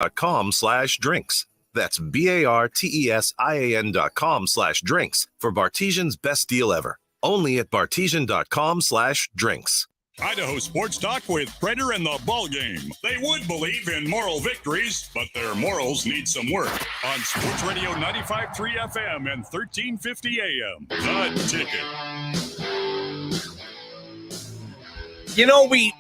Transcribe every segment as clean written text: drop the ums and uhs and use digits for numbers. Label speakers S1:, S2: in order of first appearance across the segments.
S1: bartesian.com/drinks. That's bartesian.com/drinks for Bartesian's best deal ever. Only at bartesian.com/drinks.
S2: Idaho Sports Talk with Prater and the Ball Game. They would believe in moral victories, but their morals need some work. On Sports Radio 95.3 FM and 1350 AM. The Ticket.
S3: You know, we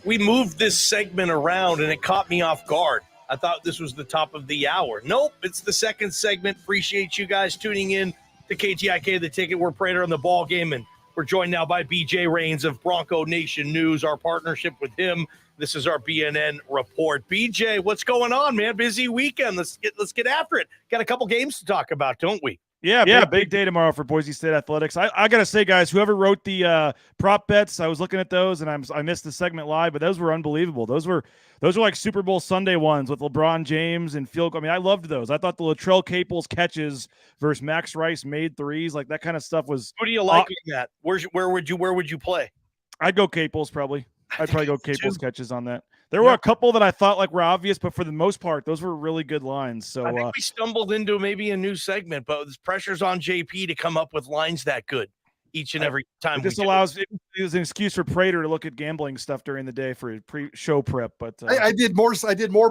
S3: moved this segment around, and it caught me off guard. I thought this was the top of the hour. Nope, it's the second segment. Appreciate you guys tuning in to KTIK, The Ticket. We're Prater on the Ball Game, and we're joined now by BJ Rains of Bronco Nation News, our partnership with him. This is our BNN report. BJ, what's going on, man? Busy weekend. Let's get after it. Got a couple games to talk about, don't we?
S4: Yeah, big day tomorrow for Boise State athletics. I got to say, guys, whoever wrote the prop bets, I was looking at those, and I missed the segment live, but those were unbelievable. Those were like Super Bowl Sunday ones with LeBron James and field goal. I mean, I loved those. I thought the Latrell Caples catches versus Max Rice made threes, like that kind of stuff was.
S3: Who do you like in that? Where would you play?
S4: I'd go Caples probably. I'd probably go Caples catches on that. There were a couple that I thought like were obvious, but for the most part, those were really good lines. So
S3: I think we stumbled into maybe a new segment, but there's pressures on JP to come up with lines that good each and every time.
S4: This allows it is an excuse for Prater to look at gambling stuff during the day for pre-show prep. But
S5: I did more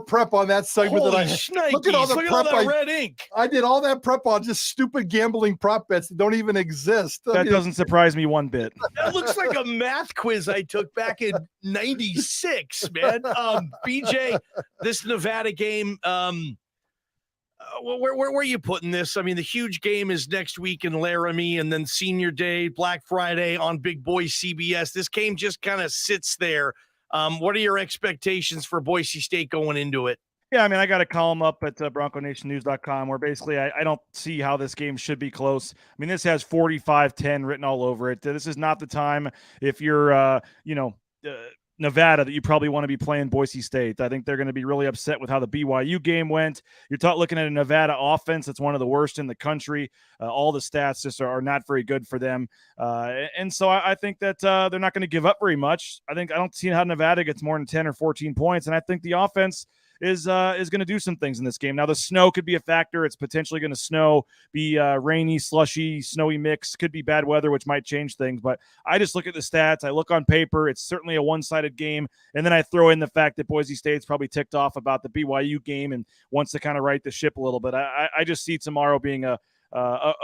S5: prep on that segment than I
S3: look at all that red ink.
S5: I did all that prep on just stupid gambling prop bets that don't even exist.
S4: That doesn't surprise me one bit.
S3: That looks like a math quiz I took back in '96, man. BJ, this Nevada game. Where are you putting this? I mean, the huge game is next week in Laramie, and then Senior Day, Black Friday on Big Boy CBS. This game just kind of sits there. What are your expectations for Boise State going into it?
S4: Yeah, I mean, I got a column up at BroncoNationNews.com where basically I don't see how this game should be close. I mean, this has 45-10 written all over it. This is not the time if you're, Nevada that you probably want to be playing Boise State. I think they're going to be really upset with how the BYU game went. You're looking at a Nevada offense that's one of the worst in the country. All the stats just are not very good for them. And so I think that they're not going to give up very much. I don't see how Nevada gets more than 10 or 14 points. And I think the offense is going to do some things in this game. Now, the snow could be a factor. It's potentially going to snow, be rainy, slushy, snowy mix. Could be bad weather, which might change things. But I just look at the stats. I look on paper. It's certainly a one-sided game. And then I throw in the fact that Boise State's probably ticked off about the BYU game and wants to kind of right the ship a little bit. I just see tomorrow being a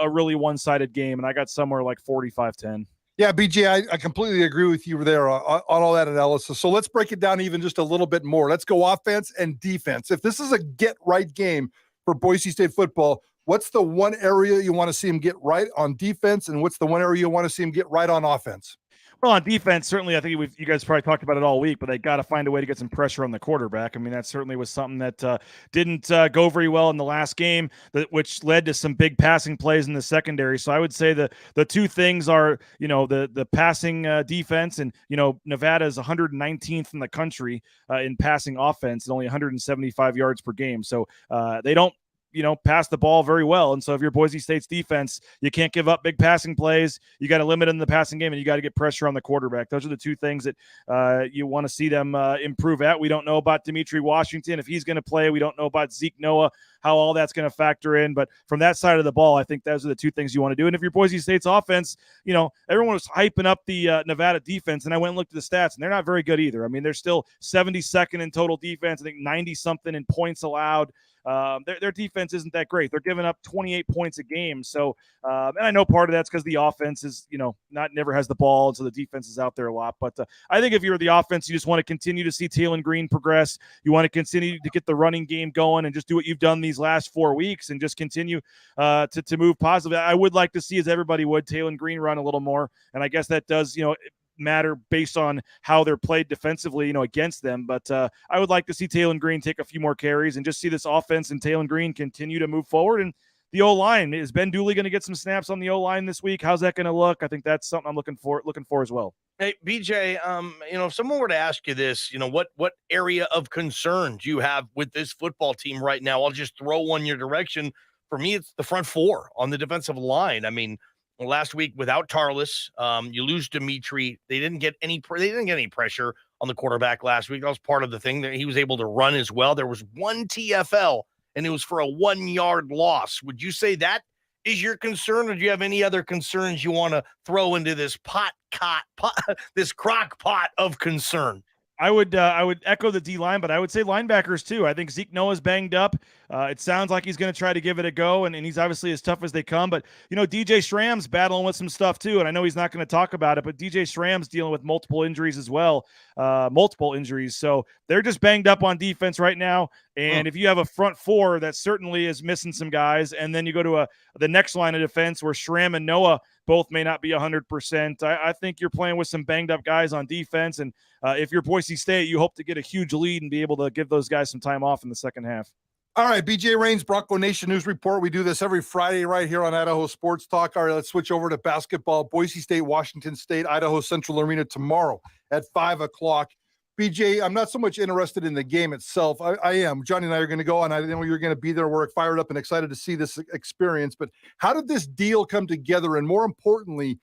S4: really one-sided game, and I got somewhere like 45-10.
S5: Yeah, BJ, I completely agree with you there on all that analysis. So let's break it down even just a little bit more. Let's go offense and defense. If this is a get-right game for Boise State football, what's the one area you want to see them get right on defense, and what's the one area you want to see them get right on offense?
S4: Well, on defense, certainly, I think you guys probably talked about it all week, but they got to find a way to get some pressure on the quarterback. I mean, that certainly was something that didn't go very well in the last game, which led to some big passing plays in the secondary. So I would say the two things are, the passing defense, and, Nevada is 119th in the country in passing offense and only 175 yards per game. So they don't, pass the ball very well. And so if you're Boise State's defense, you can't give up big passing plays. You got to limit in the passing game, and you got to get pressure on the quarterback. Those are the two things that you want to see them improve at. We don't know about Dimitri Washington, if he's going to play. We don't know about Zeke Noah, how all that's going to factor in. But from that side of the ball, I think those are the two things you want to do. And if you're Boise State's offense, everyone was hyping up the Nevada defense, and I went and looked at the stats, and they're not very good either. I mean, they're still 72nd in total defense. I think 90-something in points allowed. Their defense isn't that great. They're giving up 28 points a game. So, and I know part of that's because the offense is, never has the ball, and so the defense is out there a lot. But I think if you're the offense, you just want to continue to see Taylon Green progress. You want to continue to get the running game going and just do what you've done these last 4 weeks and just continue to move positively. I would like to see, as everybody would, Taylon Green run a little more, and I guess that does, matter based on how they're played defensively, against them. But I would like to see Taylon Green take a few more carries and just see this offense and Taylon Green continue to move forward. And the O-line, is Ben Dooley going to get some snaps on the O-line this week? How's that going to look? I think that's something I'm looking for as well.
S3: Hey, BJ, if someone were to ask you this, what area of concern do you have with this football team right now? I'll just throw one your direction. For me, it's the front four on the defensive line. I mean, last week without Tarlis, you lose Dimitri. They didn't get any pressure on the quarterback last week. That was part of the thing, that he was able to run as well. There was one TFL, and it was for a 1-yard loss. Would you say that is your concern, or do you have any other concerns you want to throw into this this crock pot of concern?
S4: I would echo the D line, but I would say linebackers too. I think Zeke Noah's banged up. It sounds like he's going to try to give it a go, and he's obviously as tough as they come. But, DJ Schramm's battling with some stuff too, and I know he's not going to talk about it, but DJ Schramm's dealing with multiple injuries as well, So they're just banged up on defense right now. And if you have a front four that certainly is missing some guys, and then you go to the next line of defense where Schramm and Noah both may not be 100%, I think you're playing with some banged up guys on defense. And if you're Boise State, you hope to get a huge lead and be able to give those guys some time off in the second half.
S5: All right, BJ Rains, Bronco Nation News Report. We do this every Friday right here on Idaho Sports Talk. All right, let's switch over to basketball. Boise State, Washington State, Idaho Central Arena tomorrow at 5 o'clock. BJ, I'm not so much interested in the game itself. I am. Johnny and I are going to go, and I know you're going to be there. We're fired up and excited to see this experience. But how did this deal come together? And more importantly,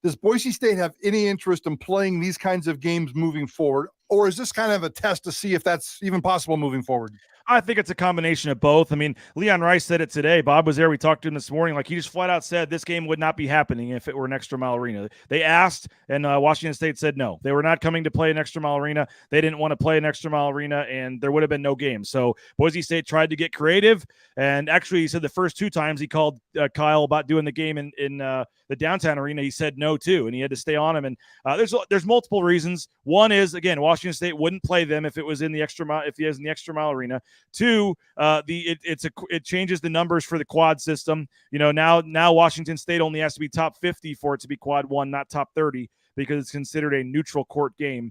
S5: does Boise State have any interest in playing these kinds of games moving forward? Or is this kind of a test to see if that's even possible moving forward?
S4: I think it's a combination of both. I mean, Leon Rice said it today. Bob was there. We talked to him this morning. Like, he just flat out said this game would not be happening if it were an extra mile arena. They asked, and Washington State said no. They were not coming to play an extra mile arena. They didn't want to play an extra mile arena, and there would have been no game. So Boise State tried to get creative, and actually he said the first 2 times he called Kyle about doing the game in the downtown arena, he said no too, and he had to stay on him. And there's multiple reasons. One is, again, Washington State wouldn't play them if it was in the extra mile, if he was in the extra mile arena. 2, it changes the numbers for the quad system. Now Washington State only has to be top 50 for it to be quad 1, not top 30, because it's considered a neutral court game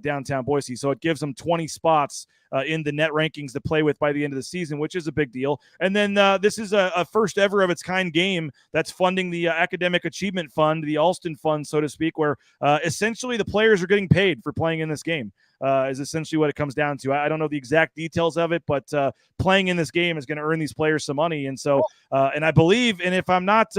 S4: downtown Boise. So it gives them 20 spots in the net rankings to play with by the end of the season, which is a big deal. And then this is a first ever of its kind game that's funding the Academic Achievement Fund, the Alston Fund, so to speak, where essentially the players are getting paid for playing in this game. Is essentially what it comes down to. I don't know the exact details of it, but playing in this game is going to earn these players some money. And so, and I believe, and if I'm not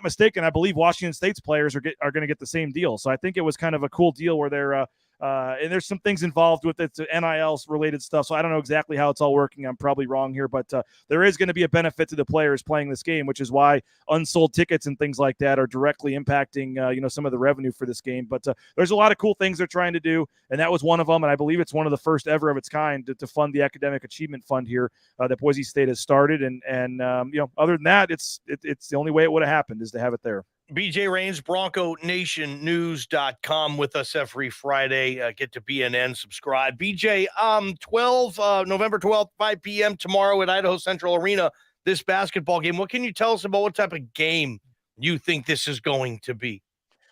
S4: mistaken, I believe Washington State's players are going to get the same deal. So I think it was kind of a cool deal where they're and there's some things involved with it, NIL related stuff. So I don't know exactly how it's all working. I'm probably wrong here, but there is going to be a benefit to the players playing this game, which is why unsold tickets and things like that are directly impacting, some of the revenue for this game. But there's a lot of cool things they're trying to do, and that was one of them. And I believe it's one of the first ever of its kind to fund the Academic Achievement Fund here that Boise State has started. And other than that, it's the only way it would have happened is to have it there.
S3: BJ Rains, Bronco Nation News.com with us every Friday. Get to BNN, subscribe. BJ, November 12th, 5 p.m. tomorrow at Idaho Central Arena, this basketball game. What can you tell us about what type of game you think this is going to be?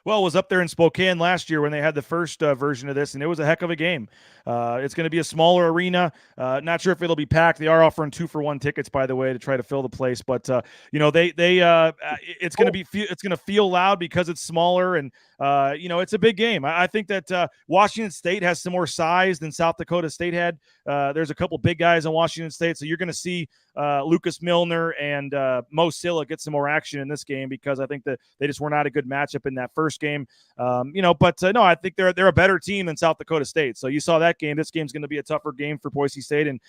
S4: Well, it was up there in Spokane last year when they had the first version of this, and it was a heck of a game. It's going to be a smaller arena. Not sure if it'll be packed. They are offering 2-for-1 tickets, by the way, to try to fill the place. But it's going to feel loud because it's smaller, and it's a big game. I think that Washington State has some more size than South Dakota State had. There's a couple big guys on Washington State, so you're going to see Lucas Milner and Mo Silla get some more action in this game because I think that they just were not a good matchup in that first game. No, I think they're a better team than South Dakota State. So you saw that game. This game's going to be a tougher game for Boise State, and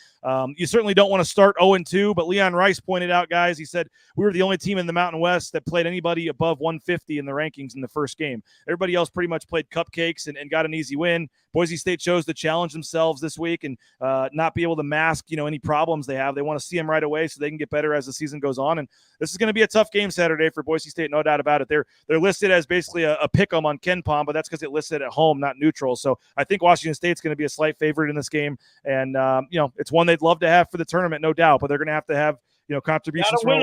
S4: you certainly don't want to start 0-2. But Leon Rice pointed out, guys, he said we were the only team in the Mountain West that played anybody above 150 in the rankings in the first game. Everybody else pretty much played cupcakes and got an easy win. Boise State chose to challenge themselves this week and not be able to mask, any problems they have. They want to see them right away so they can get better as the season goes on. And this is going to be a tough game Saturday for Boise State, no doubt about it. They're listed as basically a pick-em on KenPom, but that's because it listed at home, not neutral. So I think Washington State's going to be a slight favorite in this game. And, it's one they'd love to have for the tournament, no doubt, but they're going to have, contributions from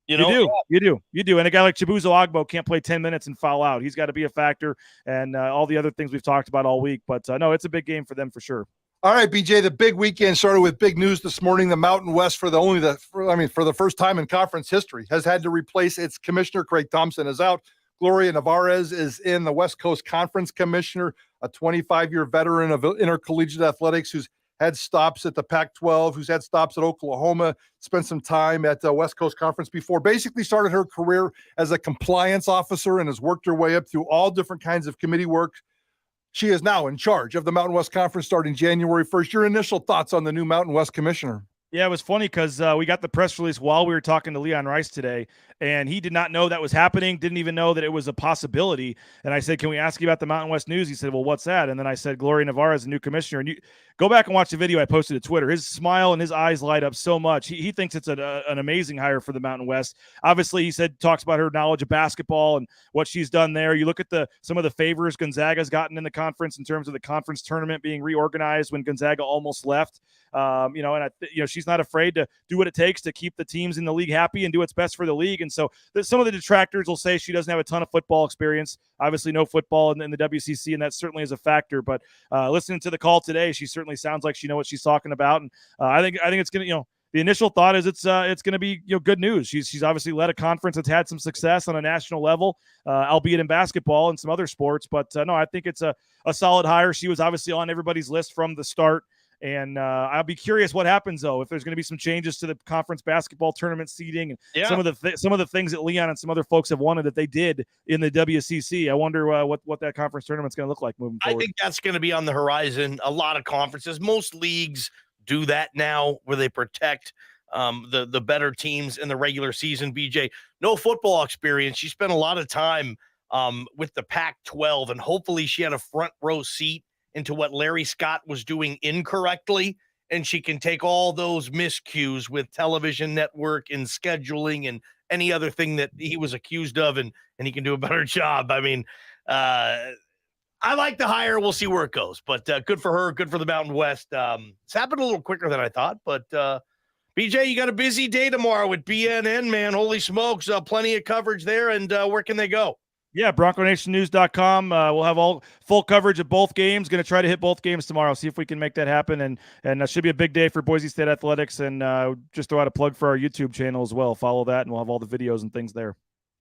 S4: You do. And a guy like Chibuzo Agbo can't play 10 minutes and foul out. He's got to be a factor, and all the other things we've talked about all week. But, no, it's a big game for them for sure.
S5: All right, BJ, the big weekend started with big news this morning. The Mountain West, for the first time in conference history, has had to replace its commissioner. Craig Thompson is out. Gloria Navarez is in, the West Coast Conference commissioner, a 25-year veteran of intercollegiate athletics who's had stops at the Pac-12, who's had stops at Oklahoma, spent some time at the West Coast Conference before, basically started her career as a compliance officer and has worked her way up through all different kinds of committee work. She is now in charge of the Mountain West Conference starting January 1st. Your initial thoughts on the new Mountain West commissioner?
S4: Yeah, it was funny because we got the press release while we were talking to Leon Rice today, and he did not know that was happening, didn't even know that it was a possibility. And I said, can we ask you about the Mountain West News? He said, well, what's that? And then I said, Gloria Navarro is the new commissioner. And you go back and watch the video I posted to Twitter. His smile and his eyes light up so much. He thinks it's an amazing hire for the Mountain West. Obviously, he said, talks about her knowledge of basketball and what she's done there. You look at some of the favors Gonzaga's gotten in the conference in terms of the conference tournament being reorganized when Gonzaga almost left. She's not afraid to do what it takes to keep the teams in the league happy and do what's best for the league. And so some of the detractors will say she doesn't have a ton of football experience. Obviously, no football in the WCC, and that certainly is a factor. But listening to the call today, she certainly sounds like she knows what she's talking about. And I think it's going to, the initial thought is it's going to be good news. She's obviously led a conference that's had some success on a national level, albeit in basketball and some other sports. But no, I think it's a solid hire. She was obviously on everybody's list from the start. And I'll be curious what happens, though, if there's going to be some changes to the conference basketball tournament seeding and some of the things that Leon and some other folks have wanted that they did in the WCC. I wonder what that conference tournament's going to look like moving forward.
S3: I think that's going to be on the horizon. A lot of conferences, most leagues do that now where they protect the better teams in the regular season. BJ, no football experience. She spent a lot of time with the Pac-12, and hopefully she had a front row seat into what Larry Scott was doing incorrectly, and she can take all those miscues with television network and scheduling and any other thing that he was accused of, and he can do a better job. I mean, I like the hire. We'll see where it goes, but good for her, good for the Mountain West. It's happened a little quicker than I thought, but BJ, you got a busy day tomorrow with BNN, man. Holy smokes, plenty of coverage there, and where can they go?
S4: Yeah, BroncoNationNews.com. We'll have all full coverage of both games. Going to try to hit both games tomorrow. See if we can make that happen. And that should be a big day for Boise State athletics. And just throw out a plug for our YouTube channel as well. Follow that, and we'll have all the videos and things there.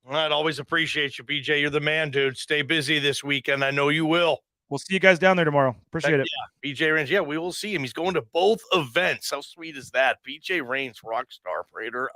S3: All right, always appreciate you, BJ. You're the man, dude. Stay busy this weekend. I know you will.
S4: We'll see you guys down there tomorrow. Appreciate it.
S3: Yeah, BJ Rains. Yeah, we will see him. He's going to both events. How sweet is that? BJ Rains, rock star, Prater.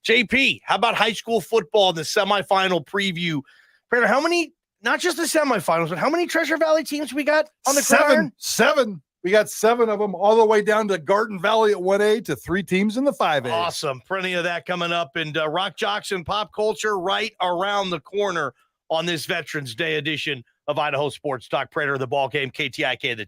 S3: JP, how about high school football in the semifinal preview? Prater, how many, not just the semifinals, but how many Treasure Valley teams we got on the gridiron?
S5: Seven. We got 7 of them all the way down to Garden Valley at 1A to 3 teams in the 5A.
S3: Awesome. Plenty of that coming up. And Rock Jocks and Pop Culture right around the corner on this Veterans Day edition of Idaho Sports Talk. Prater, the ball game, KTIK, the